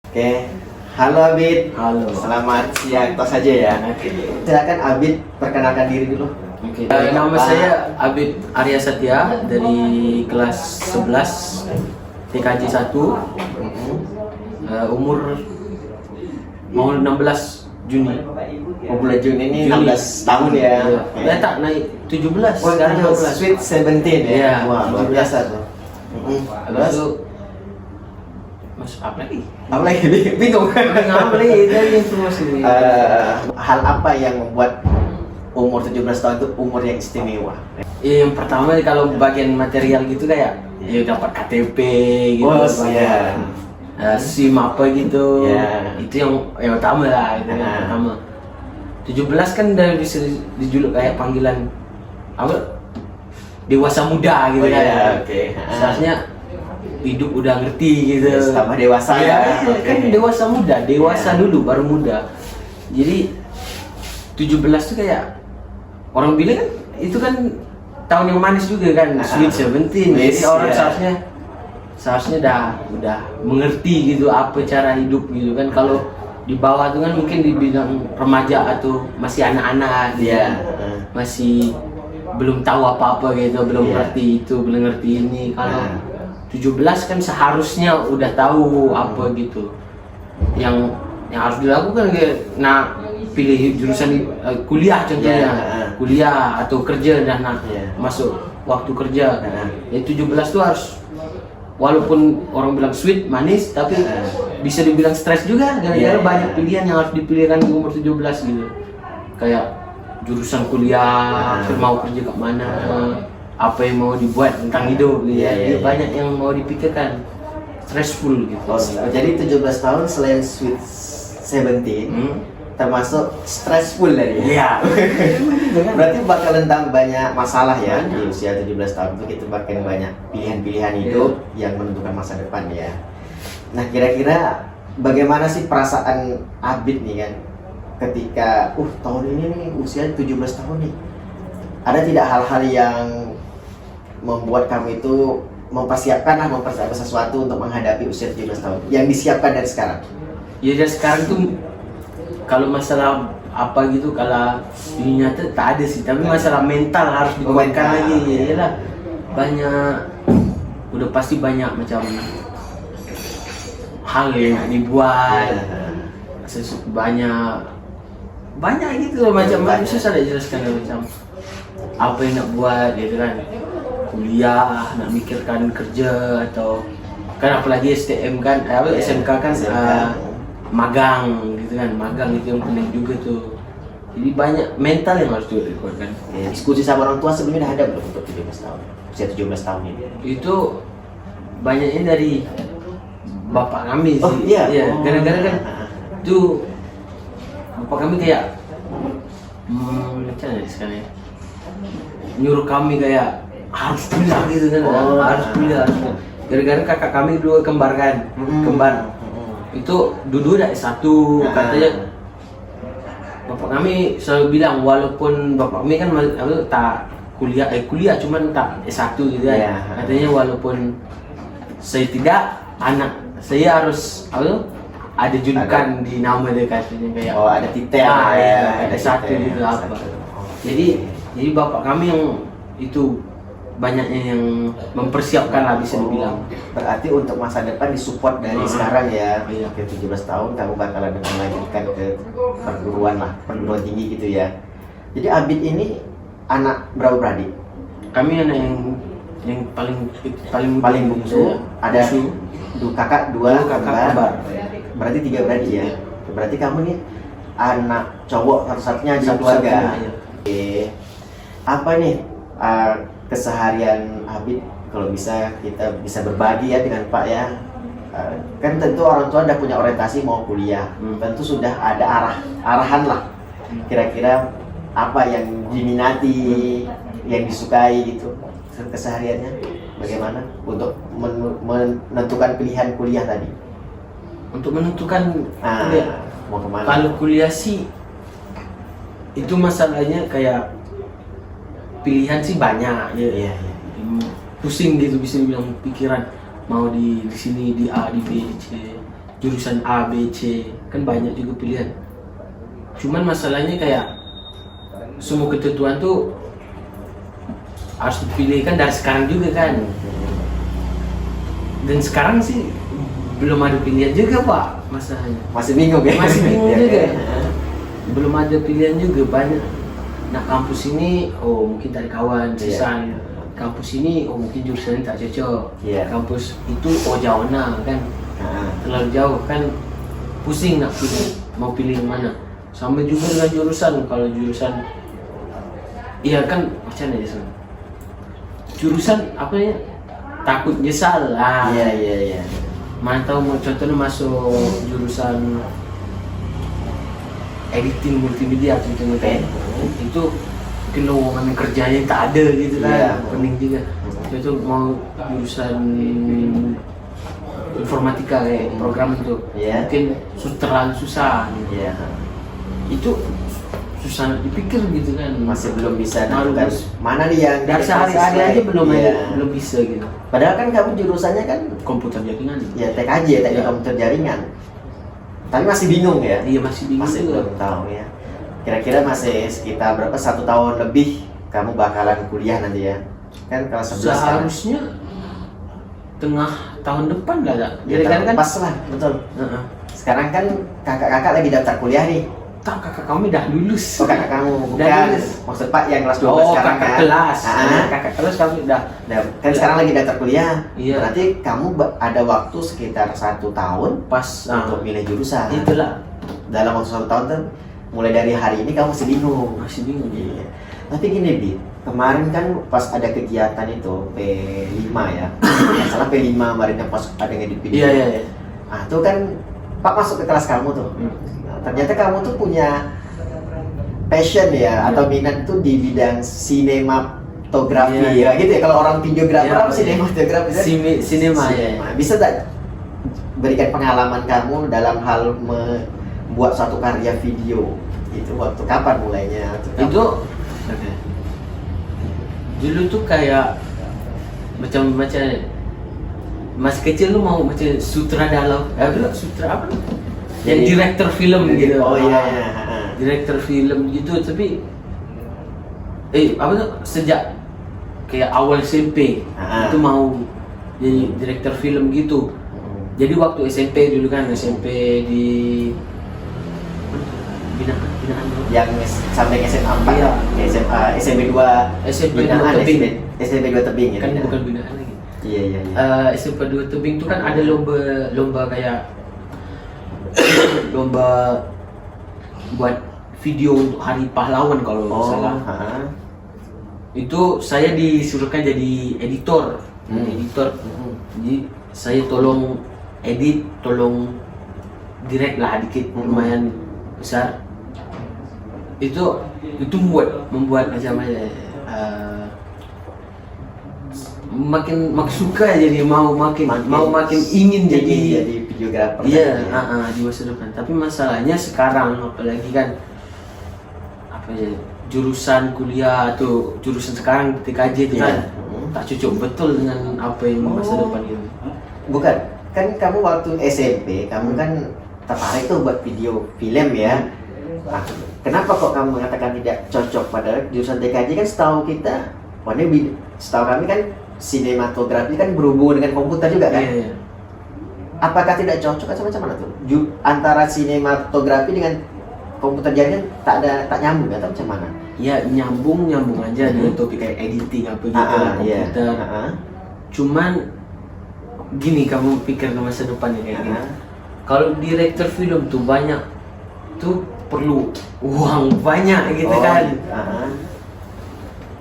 Oke, halo Abid. Halo. Selamat siang, tos saja ya. Oke. Silakan Abid perkenalkan diri dulu. Oke. Nama saya Abid Arya Satya dari kelas 11 TKJ 1. Umur mau 16 Juni. Oh, bulan Juni ini Juni. 16 tahun ya. Iya. Tak naik 17. Oh, Sekarang 12. Sweet 17 ya. Iya, Wah, luar 17. biasa tuh. Habis itu masuk apa lagi? Apa lagi? Bingung. Apa lagi? Dari informasi. Hal apa yang membuat umur 17 tahun itu umur yang istimewa? Yang pertama kalau bagian material gitu kayak ya dapat KTP gitu. Oh, banyak. iya. SIM apa gitu. Ya. Itu yang utama lah, itu yang pertama. 17 kan udah bisa dijuluk kayak panggilan apa? Dewasa muda gitu Oh, kan. iya, oke. Seharusnya hidup udah ngerti gitu. Yes, tambah dewasa ya. Iya, kan Oke. dewasa muda, dewasa Ya. dulu baru muda. Jadi 17 tuh kayak orang bilang kan itu kan tahun yang manis juga kan, sweet 17. Jadi Yes, orang ya. seharusnya udah mengerti gitu apa cara hidup gitu kan. Kalau di bawah tuh kan mungkin dibilang remaja atau masih anak-anak gitu Iya. kan. Masih belum tahu apa-apa gitu, belum Iya. ngerti itu, belum ngerti ini. Kalau Nah. 17 kan seharusnya udah tahu apa gitu. Yang harus dilakukan kayak pilih jurusan kuliah contohnya. Iya. Kuliah atau kerja dan Iya. masuk waktu kerja. Nah. Ya 17 tuh harus walaupun orang bilang sweet, manis, tapi bisa dibilang stres juga gara-gara Iya. banyak pilihan yang harus dipilihkan di umur 17 gitu. Kayak jurusan kuliah, mau kerja ke mana, apa yang mau dibuat tentang hidup gitu. Iya, Jadi iya. banyak yang mau dipikirkan. Stressful gitu. Oh, jadi 17 tahun selain sweet 17 termasuk stressful dari Iya. Berarti bakal tentang banyak masalah ya di usia 17 tahun itu kita bakal banyak pilihan-pilihan hidup yang menentukan masa depan ya. Nah, kira-kira bagaimana sih perasaan Abid nih kan ketika tahun ini nih usia 17 tahun nih. Ada tidak hal-hal yang membuat kamu itu mempersiapkan sesuatu untuk menghadapi usia 17 tahun yang disiapkan dari sekarang? Ya dari sekarang tuh kalau masalah apa gitu kalau di nyata tak ada sih, tapi masalah mental harus dikuatkan lagi. Ya lah, banyak udah pasti banyak macam hal yang nak dibuat, banyak gitu loh macam susah nak jelaskan macam apa yang nak buat gitu kan, kuliah nak mikirkan kerja atau kan apalagi STM kan SMK kan magang gitu kan, magang itu yang penting juga tuh. Jadi banyak mental yang harus dikuatkan. Ya, diskusi sama orang tua sebenarnya ada belum untuk 17 tahun? Usia 17 tahun ini. Itu banyaknya dari bapak kami sih. Oh, iya? Oh. Gara-gara kan tuh bapak kami kayak macam mana sekarang ya, nyuruh kami kayak harus kuliah gitu kan. Harus kuliah. Gara-gara kakak kami dua kembar kan, kembar. Itu dulu udah S1, katanya bapak kami selalu bilang walaupun bapak kami kan tak kuliah cuman tak S1 gitu kan. Yeah. Katanya walaupun saya tidak, anak saya harus ada julukan di nama dia katanya kayak ada titel ada S1 titel. gitu apa. Jadi bapak kami yang itu banyaknya yang mempersiapkan lah bisa dibilang. Berarti untuk masa depan disupport dari sekarang ya. Iya. Ke 17 tahun kamu bakalan melanjutkan ke perguruan tinggi gitu ya. Jadi Abid ini anak berapa beradik? Kami anak yang paling bungsu. Ada kakak dua kembar. Berarti 3 beradik ya. Berarti kamu nih anak cowok satu-satunya di keluarga. Oke. Apa nih keseharian Abid kalau bisa kita bisa berbagi ya dengan Pak ya? Kan tentu orang tua udah punya orientasi mau kuliah, tentu sudah ada arahan lah. Kira-kira apa yang diminati, yang disukai gitu kesehariannya bagaimana untuk menentukan pilihan kuliah tadi? Untuk menentukan kuliah, mau kemana? kalau kuliah sih itu masalahnya kayak pilihan sih banyak ya. Iya. Pusing gitu bisa dibilang pikiran mau di sini di A di B di C. jurusan A, B, C, kan banyak juga pilihan. Cuman masalahnya kayak semua ketentuan tuh harus dipilih kan dari sekarang juga kan. Dan sekarang sih belum ada pilihan juga Pak masalahnya. Masih bingung ya? Masih bingung Ya, juga. kan? Belum ada pilihan juga banyak. Nah kampus ini mungkin dari kawan jurusan. Kampus ini mungkin jurusannya tak cocok. Iya. Kampus itu jauh nah kan. Terlalu jauh kan, pusing nak pilih, mau pilih yang mana. Sama juga dengan jurusan. Kalau jurusan iya kan macam mana ya, jurusan apa ya, takut nyesal lah. Iya. Mana tahu mau contohnya masuk jurusan editing multimedia contohnya kan, itu mungkin lowongan kerjanya tak ada gitu kan. Iya. Pening juga. Contoh mau jurusan informatika kayak program itu, mungkin terlalu susah. Iya. Itu susah dipikir gitu kan. Masih belum bisa Malu, nentukan mana nih yang dari sehari-hari aja belum bisa gitu. Padahal kan kamu jurusannya kan Komputer jaringan. ya TKJ, teknik komputer jaringan. Tapi masih bingung ya? Iya masih bingung Masih juga. belum tahu ya. Kira-kira masih sekitar berapa, 1 tahun lebih kamu bakalan kuliah nanti ya? Kan kelas 11 kan? Seharusnya tengah tahun depan lah ya. Ya, Kan pas lah, betul. Sekarang kan kakak-kakak lagi daftar kuliah nih. tak kakak kami dah lulus. Oh, kakak kamu Dah bukan. lulus. Maksud Pak yang kelas 12 sekarang kakak kan? kelas. Ah. Kakak kelas kami udah. Nah, kan sekarang lagi daftar kuliah. Iya. Berarti kamu ada waktu sekitar 1 tahun Pas untuk milih jurusan. itulah. Dalam waktu 1 tahun tuh, mulai dari hari ini kamu masih bingung. Masih bingung. Iya. Tapi gini, Bi, kemarin kan pas ada kegiatan itu P5 ya. Nggak salah P5 kemarin yang pas ada ngedit video. Iya. Nah, itu kan Pak masuk ke kelas kamu tuh. Nah, ternyata kamu tuh punya passion ya atau minat tuh di bidang sinematografi Iya. ya gitu ya. Kalau orang videografer Iya, apa sinematografi? Sinema ya. Bisa tak berikan pengalaman kamu dalam hal membuat suatu karya video? Itu waktu kapan mulainya? Itu dulu tuh kayak macam masih kecil lu mau macam sutradara, sutra apa? Yang direktur film gitu. Oh iya. Direktur film gitu, tapi apa tuh sejak kayak awal SMP itu mau jadi direktur film gitu. Jadi waktu SMP dulu kan, SMP di binaan Yang sampai SMA 4 Iya. SMA SMP 2 SMP 2 binaan, Tebing. SMP 2 tebing ya. Kan binaan. bukan binaan lagi. Iya. SMP 2 Tebing itu kan ada lomba kayak lomba buat video untuk Hari Pahlawan kalau nggak salah. Itu saya disuruhkan jadi editor. Jadi saya tolong edit, tolong direct lah dikit, lumayan besar. Itu membuat macam makin suka, jadi makin ingin jadi videografer. Iya, di masa depan. Tapi masalahnya sekarang apalagi kan apa ya, jurusan kuliah atau jurusan sekarang TKJ itu kan tak cocok betul dengan apa yang masa depan itu. Bukan, kan kamu waktu SMP kamu kan tertarik tuh buat video film ya. Nah, kenapa kok kamu mengatakan tidak cocok? Padahal jurusan TKJ kan setahu kami kan sinematografi kan berhubungan dengan komputer juga kan? Iya. Apakah tidak cocok atau macam mana tuh? Antara sinematografi dengan komputer jaringan tak nyambung atau macam mana? Ya nyambung aja dengan topik kayak editing apa gitu komputer. Cuman gini, kamu pikir ke masa depan ya kayak gini. Kalau direktur film tuh banyak tuh perlu uang banyak gitu kan.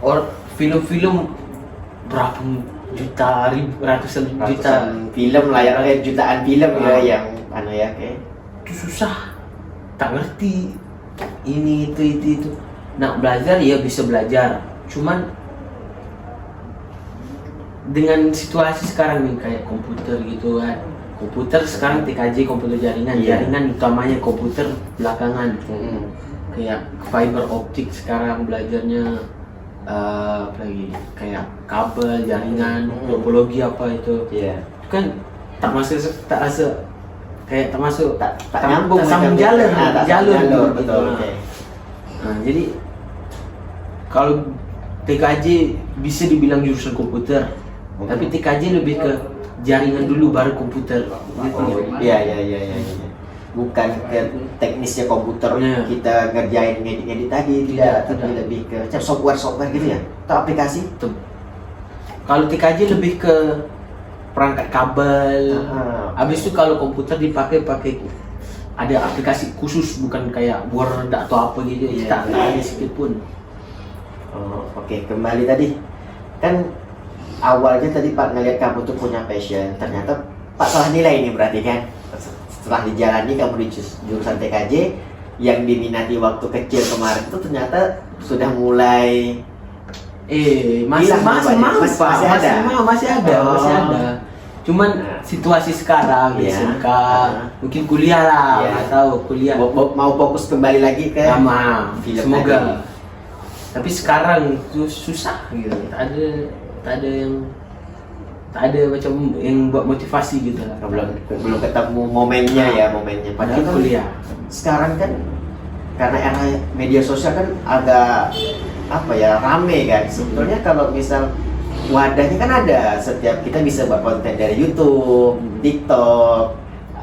Or film-film berapa juta, ratusan juta film lah ya, jutaan film ya yang itu susah, tak ngerti ini itu. Nak belajar ya bisa belajar, cuman dengan situasi sekarang nih kayak komputer gitu kan. Komputer sekarang TKJ komputer jaringan, jaringan utamanya komputer belakangan. Kayak fiber optik sekarang belajarnya apalagi kayak kabel, jaringan, topologi apa itu. Iya. Kan tak rasa kayak termasuk tak nyambung, tak sambung macam jalur, tak jalur, sambung gitu. betul. Nah. Oke. Nah, jadi kalau TKJ bisa dibilang jurusan komputer, tapi TKJ lebih ke jaringan dulu baru komputer. Gitu. Iya. Bukan ke teknisnya komputer, Iya. kita ngerjain ngedit tadi, tidak, tapi lebih ke macam software gitu ya, atau aplikasi. Kalau TKJ lebih ke perangkat kabel. Habis itu kalau komputer pakai ada aplikasi khusus, bukan kayak Word atau apa gitu. Iya, Tak iya. ada sedikit pun. Oke, kembali tadi kan awalnya tadi Pak ngeliat kamu tuh punya passion, ternyata Pak salah nilai ini berarti kan. Setelah dijalani kamu di jurusan TKJ yang diminati waktu kecil kemarin itu ternyata sudah mulai masih hilang namanya. masih ada. Cuman situasi sekarang di Iya. SMK, mungkin kuliah lah, Iya. nggak tahu kuliah. mau fokus kembali lagi ke Sama, film semoga. tadi. Tapi sekarang itu susah gitu. Tak ada macam yang buat motivasi gitu lah. belum ketemu momennya. Padahal Mungkin kan kuliah. sekarang kan karena era media sosial kan agak rame kan. Sebetulnya kalau misal wadahnya kan ada, setiap kita bisa buat konten dari YouTube, TikTok,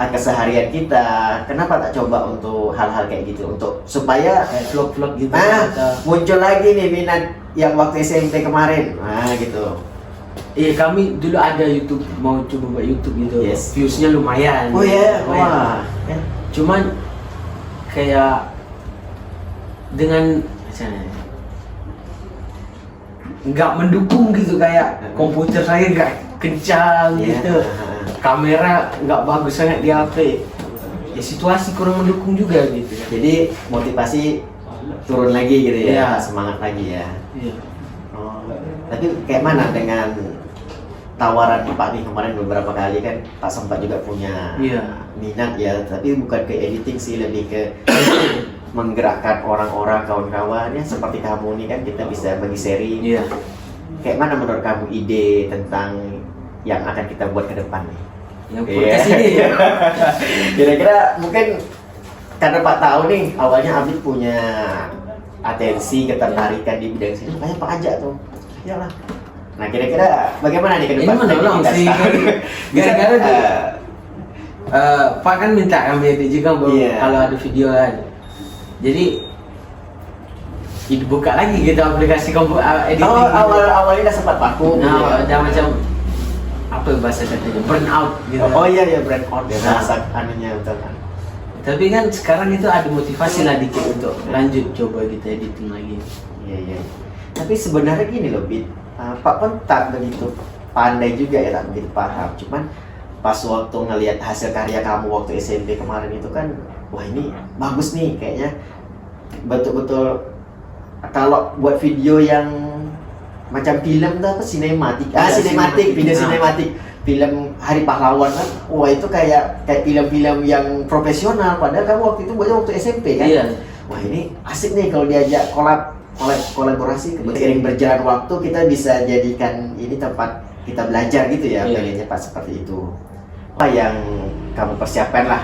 keseharian kita. Kenapa tak coba untuk hal-hal kayak gitu, untuk supaya Kayak vlog-vlog gitu. muncul lagi nih minat yang waktu SMP kemarin, gitu. Iya, kami dulu ada YouTube, mau coba buat YouTube gitu. Yes. Views-nya lumayan. Oh ya, Lumayan. wah. Cuman kayak dengan nggak mendukung gitu, kayak komputer saya nggak kencang Iya. gitu, kamera nggak bagus sangat di HP, ya situasi kurang mendukung juga gitu. Jadi motivasi turun lagi gitu ya, Iya. semangat lagi ya. Iya. Tapi kayak mana dengan tawaran Pak nih kemarin beberapa kali kan Pak sempat juga punya Iya. minat ya, tapi bukan ke editing sih, lebih ke menggerakkan orang-orang, kawan-kawan ya seperti kamu nih kan, kita bisa bagi seri. Iya. Kayak mana menurut kamu ide tentang yang akan kita buat ke depan nih? Yang podcast ini ya. Kira-kira mungkin karena Pak tahu nih awalnya Abid punya atensi, ketertarikan di bidang sini, makanya Pak ajak tuh. Iyalah. Nah, kira-kira bagaimana nih ke Ini depan? menolong Kita sih. start. Gara-gara Bisa, dia, Pak kan minta kami edit juga Bang, Iya. kalau ada video kan. Jadi dibuka lagi gitu aplikasi editing. awalnya udah sempat vakum. Nah, ya. ada macam apa bahasa katanya, burn out gitu. Oh iya brand out ya, Nah. masak anunya betul kan. Tapi kan sekarang itu ada motivasi lah dikit untuk lanjut coba kita editing lagi. Iya. Tapi sebenarnya gini loh, Bit. Pak pun tak begitu pandai juga ya, tak begitu paham. Cuman pas waktu ngelihat hasil karya kamu waktu SMP kemarin itu kan, wah ini bagus nih kayaknya. Betul-betul kalau buat video yang macam film tuh apa, sinematik. Video sinematik. Film Hari Pahlawan kan, wah itu kayak film-film yang profesional. Padahal kamu waktu itu buatnya waktu SMP kan. Iya. Wah ini asik nih kalau diajak kolaborasi. Seiring berjalan waktu kita bisa jadikan ini tempat kita belajar gitu ya. Iya. Pengennya Pak seperti itu. Apa yang kamu persiapkan lah?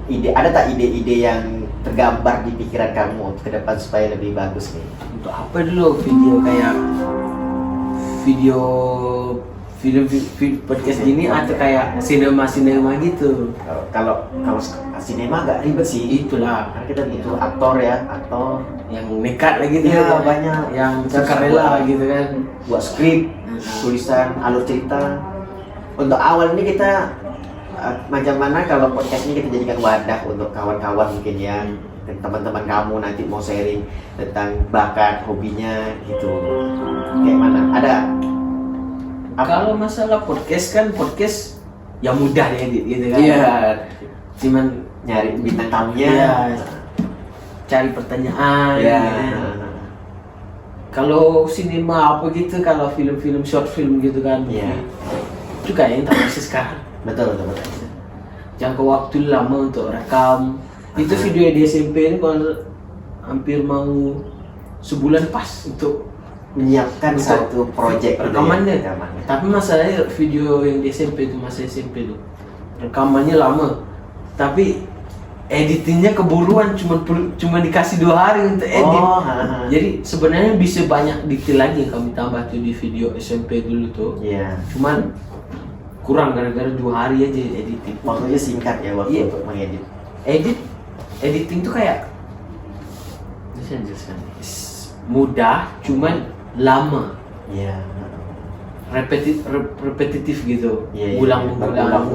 Ada tak ide-ide yang tergambar di pikiran kamu untuk ke depan supaya lebih bagus nih? Untuk apa dulu video film podcast gini, atau kayak sinema gitu? Kalau sinema agak ribet sih. Itulah Karena kita butuh aktor yang nekat lagi gitu. Iya, banyak. Yang Kita sukarela buat- gitu kan. buat skrip, tulisan, alur cerita. Untuk awal ini kita macam mana kalau podcast ini kita jadikan wadah untuk kawan-kawan mungkin ya, teman-teman kamu nanti mau sharing tentang bakat, hobinya gitu. Kayak mana? Ada apa? Kalau masalah podcast kan, podcast yang mudah diedit gitu kan. Iya. Cuman Nyari bintang tamunya. Iya. Cari pertanyaan. Iya. gitu. Kalau sinema apa gitu, kalau film-film short film gitu kan. Iya. Itu kayak yang tak bisa sekarang. Betul. Jangka waktu lama untuk rekam. Itu video di SMP ini kalau hampir mau sebulan pas untuk Menyiapkan Untuk satu project gitu ya, rekamannya. rekamannya. Tapi masalahnya video yang di SMP itu, masa SMP itu rekamannya lama. tapi editingnya keburuan, cuma dikasih 2 hari untuk edit. Jadi sebenarnya bisa banyak detail lagi yang kami tambah tuh di video SMP dulu tuh. Iya. Cuman kurang gara-gara 2 hari aja editing. Waktunya singkat ya waktu untuk mengedit. Editing tuh kayak bisa jelaskan. Mudah, cuman lama. Iya. Repetitif gitu. Iya, Ulang-ulang,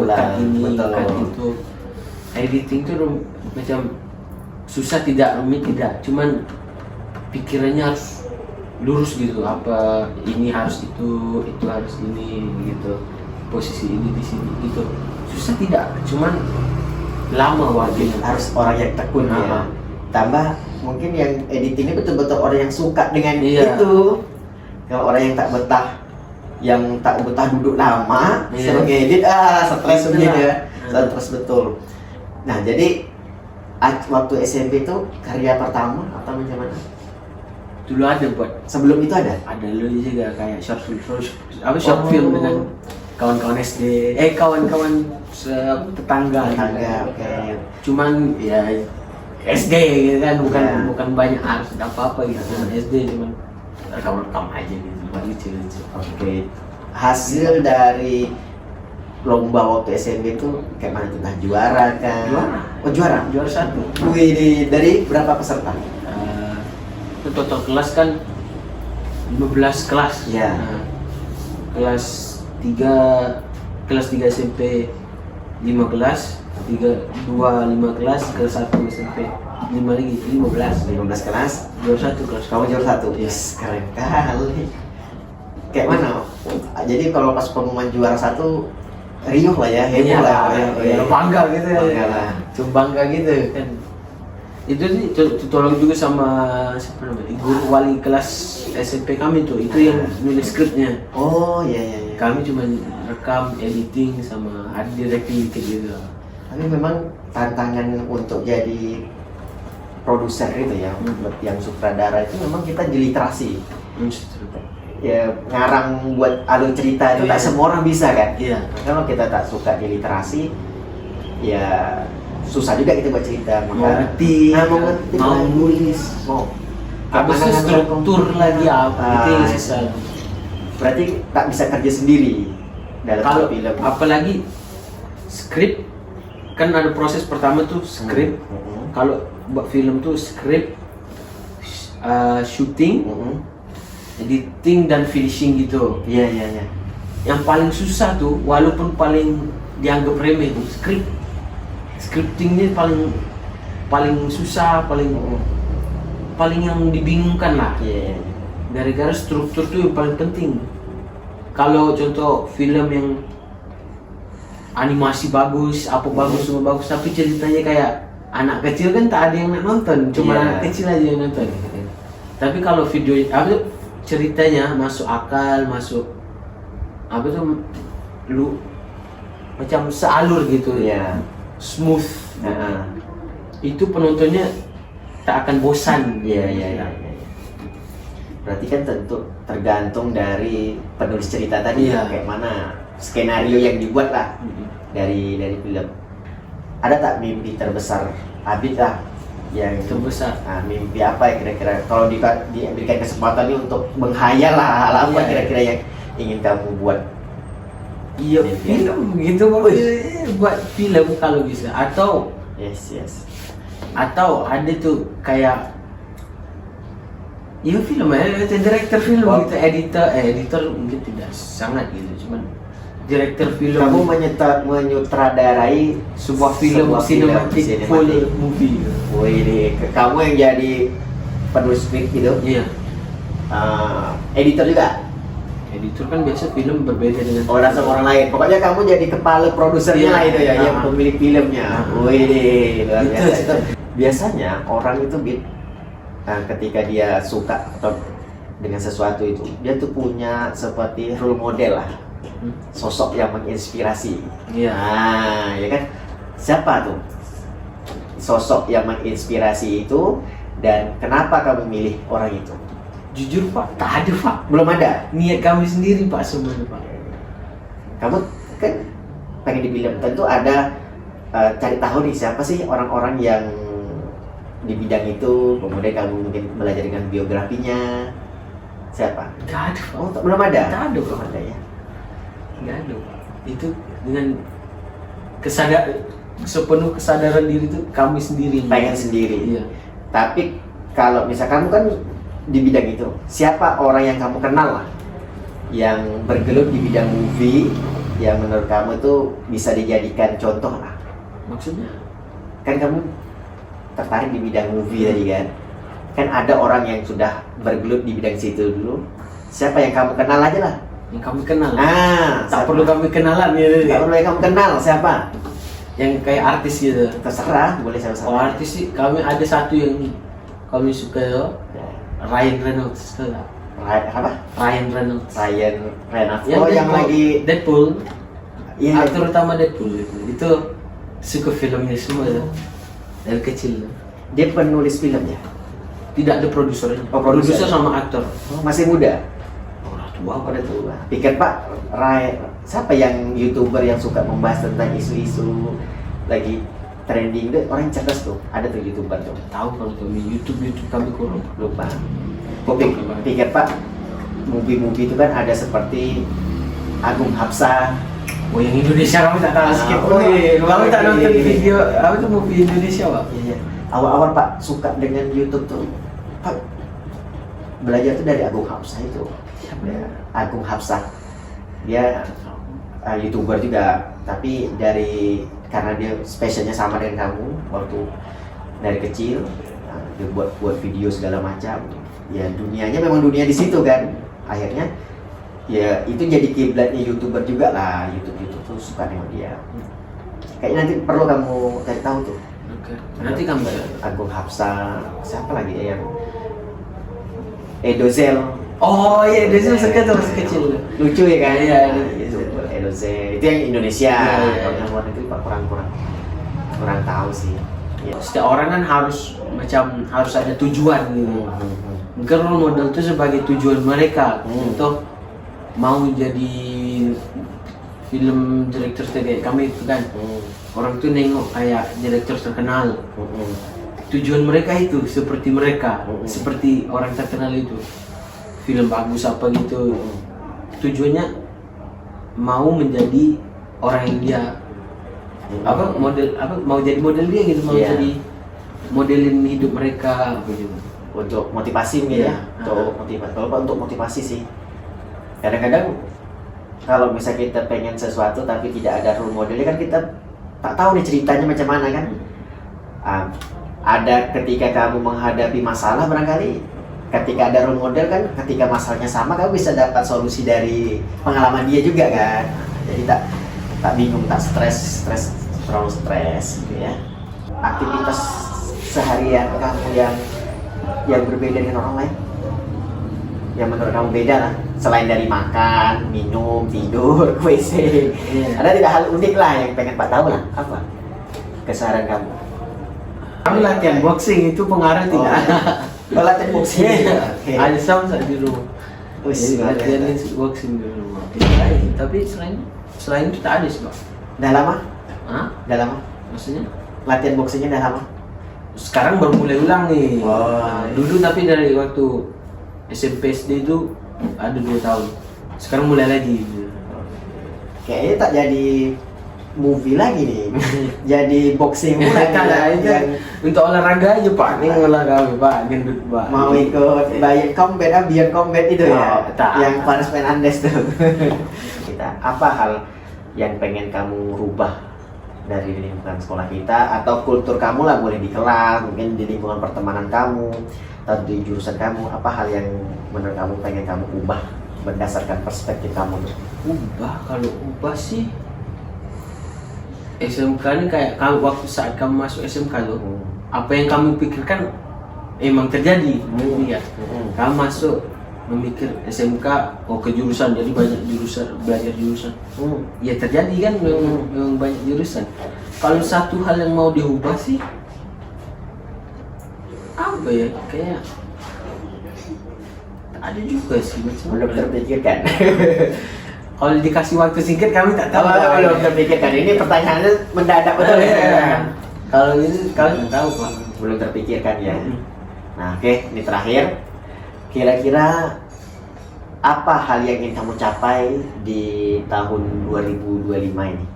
cut ini, betul. cut itu. Editing tuh macam susah tidak, rumit tidak, cuman pikirannya harus lurus gitu. Apa ini harus itu harus ini gitu. Posisi ini di sini gitu. Susah tidak, cuman lama waktunya. Harus orang yang tekun ya. Tambah mungkin yang editingnya betul-betul orang yang suka dengan itu. Kalau orang yang tak betah duduk lama, suruh ngedit, stres gitu ya. Stres betul. Nah, jadi waktu SMP itu karya pertama atau macam mana? Dulu ada buat. Sebelum itu ada? Ada dulu juga kayak short film dengan kawan-kawan SD, kawan-kawan tetangga. Oke. Cuman ya SD gitu kan, bukan banyak harus apa-apa gitu. SD cuman rekam aja gitu, lucu. Oke. Hasil dari lomba waktu SMP itu kayak mana tuh? Nah, juara kan? Juara 1. Wih, dari berapa peserta? Itu total kelas kan 15 kelas. Ya. Kelas 3 SMP 5 kelas, 2 5 kelas, kelas 1 SMP 5 lagi 15 kelas. Juara 1 kelas. Kamu juara 1? Yes, keren kali. Kayak mana? Jadi kalau pas pengumuman juara 1 riuh lah ya, heboh lah. Bangga gitu ya. Bangga lah. Cuma bangga gitu kan. Itu sih tolong juga sama siapa namanya? Guru wali kelas SMP kami tuh, itu yang nulis skripnya. Oh iya. Kami cuma rekam, editing sama ada directing dikit gitu. Tapi memang tantangan untuk jadi produser itu ya, yang sutradara itu memang kita diliterasi. Ya, ngarang buat alur cerita itu tak semua orang bisa kan? Iya. Kalau kita tak suka di literasi, ya susah juga kita buat cerita. Mau ngerti, mau nulis, mau habis itu struktur lagi apa, itu yang susah. Berarti tak bisa kerja sendiri dalam kalau film. Apalagi skrip, kan ada proses pertama tuh skrip. Kalau buat film tuh skrip, syuting, editing dan finishing gitu. Iya. Yang paling susah tuh, walaupun paling dianggap remeh tuh scriptingnya paling susah, paling yang dibingungkan lah. Iya. Gara-gara struktur tuh yang paling penting. Kalau contoh film yang animasi bagus, semua bagus, tapi ceritanya kayak anak kecil kan tak ada yang nak nonton, cuma anak kecil aja yang nonton. Tapi kalau video ceritanya masuk akal, macam sealur gitu, smooth. Itu penontonnya tak akan bosan. Iya. Berarti kan tentu tergantung dari penulis cerita tadi, kayak mana skenario yang dibuat lah dari film. Ada tak mimpi terbesar Abid lah yang terbesar? Mimpi apa ya kira-kira kalau diberikan kesempatan ini untuk menghayal lah hal apa kira-kira yang ingin kamu buat? Iya, film gitu buat film kalau bisa, atau yes atau ada tuh kayak film director film gitu, editor mungkin tidak sangat gitu, cuman director film. Kamu menyutradarai sebuah film cinematic full movie. Wih, kamu yang jadi penulis skrip gitu? Iya. Editor juga? Editor kan biasa film berbeda dengan sama orang lain. Pokoknya kamu jadi kepala produsernya lah itu ya, yang pemilik filmnya. Wih, luar biasa. Biasanya orang itu ketika dia suka atau dengan sesuatu itu, dia tuh punya seperti role model lah, sosok yang menginspirasi. Iya. Ya kan? Siapa tuh sosok yang menginspirasi itu, dan kenapa kamu milih orang itu? Jujur Pak, tak ada Pak. Belum ada? Niat kami sendiri Pak sebenarnya Pak. Kamu kan pengen di film, tentu ada cari tahu nih siapa sih orang-orang yang di bidang itu, kemudian kamu mungkin belajar dengan biografinya. Siapa? Gak ada Pak. Oh, belum ada? Gak ada Pak. Belum ada ya? Gak ada Pak. Itu dengan sepenuh kesadaran diri itu kami sendiri. Pengen sendiri. Iya. Tapi kalau misal kamu kan di bidang itu, siapa orang yang kamu kenal lah yang bergelut di bidang movie yang menurut kamu tuh bisa dijadikan contoh lah? Maksudnya? Kan kamu tertarik di bidang movie tadi kan? Kan ada orang yang sudah bergelut di bidang situ dulu. Siapa yang kamu kenal aja lah? Yang kami kenal. Tak Tak perlu kami kenalan gitu. Tak perlu yang kamu kenal siapa? Yang kayak artis gitu. Terserah, boleh siapa-siapa. Oh artis sih, kami ada satu yang kami suka ya, Ryan Reynolds tahu nggak? Apa? Ryan Reynolds. Ryan Reynolds. Yang Oh, yang Deadpool. lagi Deadpool. Iya, Aktor utama Deadpool itu suka filmnya semua ya. Dari kecil. dia penulis filmnya. Tidak ada produsernya. Oh, produser. Produser sama aktor. Oh, masih muda. Orang tua Wah, pada tua. Pikir Pak, siapa yang YouTuber yang suka membahas tentang isu-isu lagi trending deh, orang yang cerdas tuh. Ada tuh YouTuber tuh. tahu kalau kami YouTube kami kurang. Lupa. Pikir Pak, movie-movie itu kan ada seperti Agung Hapsah. Oh yang Indonesia kamu tak tahu skip. Oh, iya. Kamu tak nonton Iya. video apa tuh movie Indonesia Pak? Iya. Awal-awal Pak suka dengan YouTube tuh. Pak belajar tuh dari Agung Hapsah itu. Ya, Agung Hapsah. Dia YouTuber juga, tapi karena dia spesialnya sama dengan kamu waktu dari kecil, dia buat video segala macam. Ya dunianya memang dunia di situ kan. Akhirnya ya itu jadi kiblatnya YouTuber juga lah. YouTube tuh suka dengan dia. Kayaknya nanti perlu kamu cari tahu tuh. Oke. Nanti kamu Agung Hapsah, siapa lagi ya yang Edozel. Oh iya, dia suka tuh masih kecil. Lucu ya kan? Iya, Edozel. Itu yang Indonesia. Iya. Kalau yang luar negeri kurang tahu sih. Ya. Setiap orang kan harus ada tujuan gitu. Mungkin role model itu sebagai tujuan mereka untuk mau jadi film director kayak kami itu kan. Orang tuh nengok kayak direktur terkenal. Tujuan mereka itu seperti mereka, seperti orang terkenal itu. Film bagus apa gitu. Tujuannya mau menjadi orang yang dia mau jadi model dia gitu, mau jadi modelin hidup mereka gitu. Untuk motivasi gitu ya. Untuk motivasi sih. Kadang-kadang kalau misalnya kita pengen sesuatu tapi tidak ada role modelnya kan kita tak tahu nih ceritanya macam mana kan. Ada ketika kamu menghadapi masalah barangkali, ketika ada role model kan, ketika masalahnya sama kamu bisa dapat solusi dari pengalaman dia juga kan. Jadi tak bingung, tak terlalu stres gitu ya. Aktivitas seharian kamu yang berbeda dengan orang lain, yang menurut kamu beda lah, selain dari makan, minum, tidur, ke WC. Ada tidak hal unik lah yang pengen Pak tahu lah, apa keseharian kamu? Kami latihan boxing itu pengaruh tidak? Oh, latihan boxing. Ada sama di rumah. Wis, Latihan boxing di rumah. Tapi selain itu tak ada sih Pak. Udah lama? Hah? Udah lama? Maksudnya? Latihan boxingnya udah lama? Sekarang baru mulai ulang nih. Oh, Dulu tapi dari waktu SMP SD itu ada 2 tahun. Sekarang mulai lagi. Kayaknya tak jadi movie lagi nih. Jadi boxing mulai Yang untuk olahraga aja Pak. Ini olahraga Pak, gendut Pak. mau ikut Beyond Combat itu ya. Yang Panas Fernandes tuh. Kita apa hal yang pengen kamu rubah dari lingkungan sekolah kita atau kultur kamu lah, boleh di kelas, mungkin di lingkungan pertemanan kamu atau di jurusan kamu, apa hal yang menurut kamu pengen kamu ubah berdasarkan perspektif kamu tuh? Kalau ubah sih SMK ini kayak kalau waktu saat kamu masuk SMK tuh apa yang kamu pikirkan emang terjadi. Iya. Kamu masuk memikir SMK ke jurusan, jadi banyak jurusan, belajar jurusan. Ya terjadi kan memang banyak jurusan. Kalau satu hal yang mau diubah sih apa ya, kayak tak ada juga sih macam Belum terpikirkan. kalau dikasih waktu singkat kami tak tahu. Belum terpikirkan. Ini pertanyaannya mendadak betul ya. Kalau ini kalian tahu Pak. Belum terpikirkan ya. Nah, oke, ini terakhir. Kira-kira apa hal yang ingin kamu capai di tahun 2025 ini?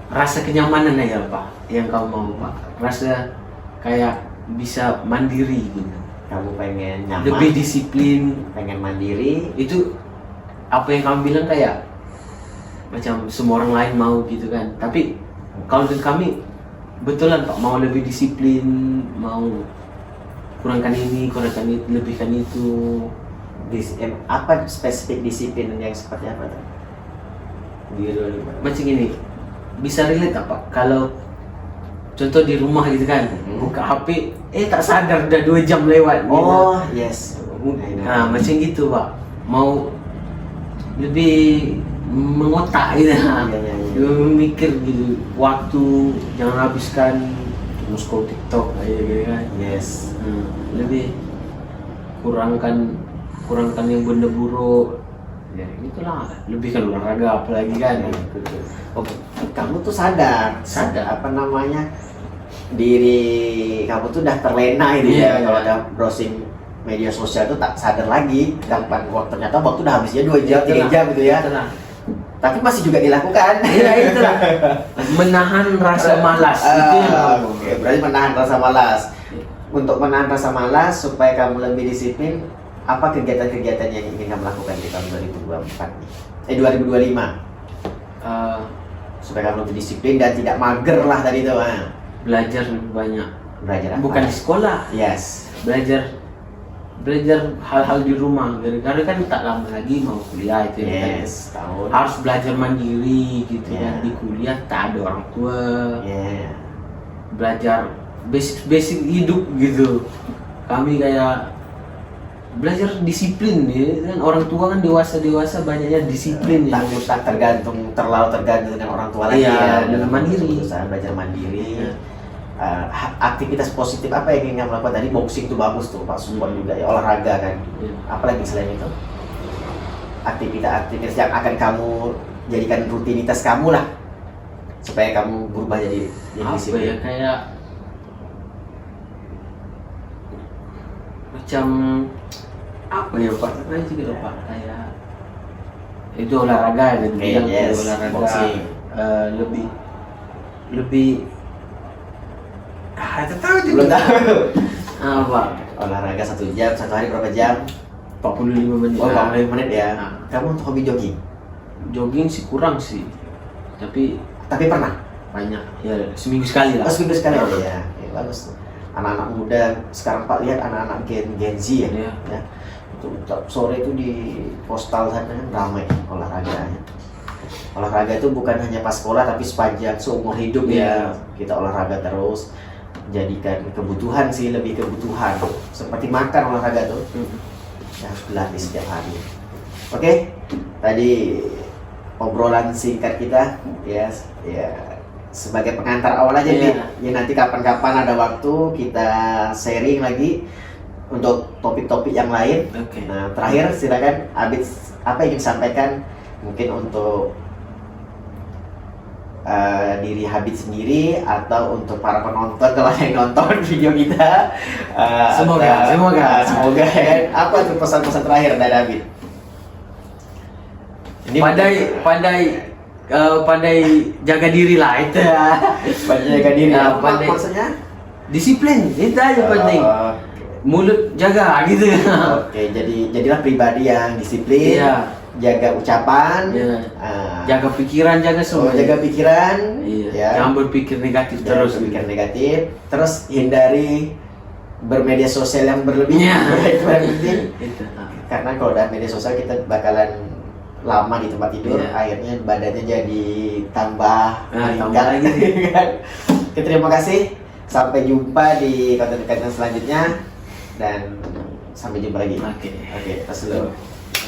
Rasa kenyamanan aja Pak, yang kamu mau Pak. Rasa kayak bisa mandiri gitu. Kamu pengen nyaman, Lebih disiplin, pengen mandiri. itu apa yang kamu bilang kayak macam semua orang lain mau gitu kan. Tapi kalau dari kami betulan Pak, mau lebih disiplin, mau kurangkan ini, kurangkan itu, lebihkan itu. Apa spesifik disiplin yang seperti apa tuh? Di 2025. Macam ini bisa relate apa? Kalau contoh di rumah gitu kan, buka HP, tak sadar udah 2 jam lewat. Oh, yes. Nah, macam gitu Pak. Mau lebih mengotak gitu, mikir gitu, waktu jangan habiskan scroll TikTok aja gitu kan. Yes. Lebih kurangkan yang benda buruk. Ya itulah, lebih kan olahraga apalagi kan. Oh, kamu tuh sadar apa namanya, diri kamu tuh udah terlena ini ya. Kalau udah browsing media sosial tuh tak sadar lagi kapan ternyata waktu udah habisnya 2 jam 3 jam gitu ya. Tapi masih juga dilakukan. Iya itulah. Menahan rasa malas. Itu yang oke, berarti menahan rasa malas. Untuk menahan rasa malas supaya kamu lebih disiplin, apa kegiatan-kegiatan yang ingin kamu lakukan di tahun 2024 nih? 2025. Supaya kamu lebih disiplin dan tidak mager lah tadi itu. Belajar lebih banyak. Belajar apa? Bukan di sekolah. Yes. Belajar hal-hal di rumah. Karena kan tak lama lagi mau kuliah itu. Yes, kan. tahun. Harus belajar mandiri gitu kan. Di kuliah tak ada orang tua. Belajar basic hidup gitu. Kami kayak belajar disiplin ya kan, orang tua kan dewasa banyaknya disiplin ya. Tak terlalu tergantung dengan orang tua lagi ya. Dalam mandiri. Belajar mandiri. Aktivitas positif apa yang ingin kamu lakukan tadi? Boxing tuh bagus tuh Pak, support juga ya, olahraga kan. Apalagi selain itu? Aktivitas yang akan kamu jadikan rutinitas kamu lah, supaya kamu berubah jadi disiplin. Ya kayak macam apa ya Pak? Tadi juga Pak kayak itu olahraga gitu. Olahraga boxing. lebih tahu juga. Belum tahu. Apa? Olahraga 1 jam, 1 hari berapa jam? 45 menit. Oh, 45 menit ya. Kamu untuk hobi jogging? Jogging sih kurang sih. Tapi pernah? Banyak. Ya seminggu sekali lah. Seminggu sekali ya. Bagus tuh. Anak-anak muda sekarang Pak lihat anak-anak Gen Z ya. Itu sore itu di postal sana ramai olahraganya. Olahraga itu bukan hanya pas sekolah tapi sepanjang seumur hidup ya. Kita olahraga terus. Jadikan kebutuhan sih, lebih kebutuhan. Seperti makan olahraga tuh. Ya, harus berlatih setiap hari. Oke. Tadi obrolan singkat kita ya sebagai pengantar awal aja nih. Ya nanti kapan-kapan ada waktu kita sharing lagi untuk topik-topik yang lain. Nah, terakhir silakan Abid, apa yang ingin disampaikan mungkin untuk diri Habib sendiri atau untuk para penonton kalau yang nonton video kita. Semoga ya. Apa tuh pesan-pesan terakhir dari Habib? Ini pandai jaga diri lah itu. Pandai jaga diri. Pandai maksudnya disiplin itu aja penting. Mulut jaga gitu. Oke, jadilah pribadi yang disiplin. Jaga ucapan, jaga pikiran, jaga semua. Jaga pikiran, jangan berpikir negatif terus. Berpikir negatif, terus hindari bermedia sosial yang berlebihan. Karena kalau udah media sosial kita bakalan lama di tempat tidur, akhirnya badannya jadi tambah meningkat lagi. Oke, terima kasih. Sampai jumpa di konten-konten selanjutnya dan sampai jumpa lagi. Oke, pas dulu.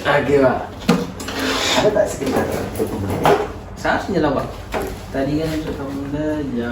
Oke, Pak. Ada tak sekitar 20 menit? Seharusnya lah Pak. Tadi kan sudah mulai ya.